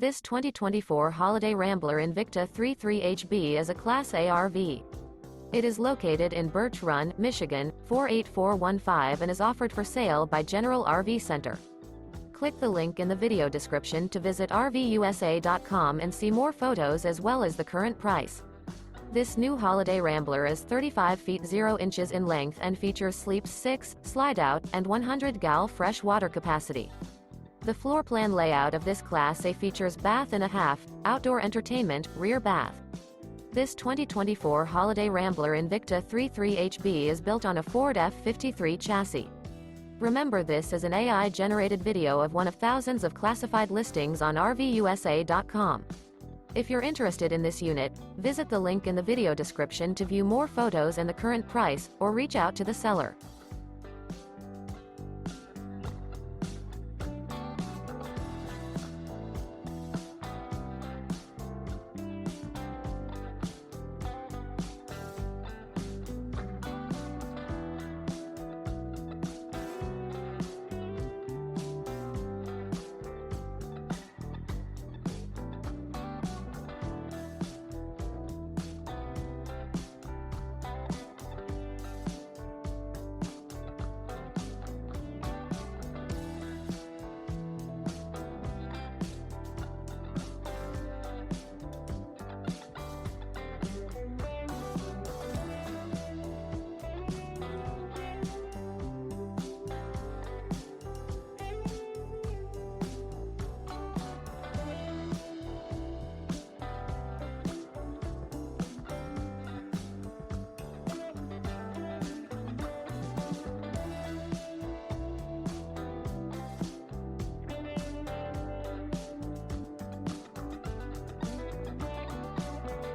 This 2024 Holiday Rambler Invicta 33HB is a Class A RV. It is located in Birch Run, Michigan, 48415 and is offered for sale by General RV Center. Click the link in the video description to visit RVUSA.com and see more photos as well as the current price. This new Holiday Rambler is 35 feet 0 inches in length and features sleeps 6, Slideout, and 100 gal fresh water capacity. The floor plan layout of this Class A features bath and a half, outdoor entertainment, rear bath. This 2024 Holiday Rambler Invicta 33HB is built on a Ford F-53 chassis. Remember, this is an AI-generated video of one of thousands of classified listings on RVUSA.com. If you're interested in this unit, visit the link in the video description to view more photos and the current price, or reach out to the seller.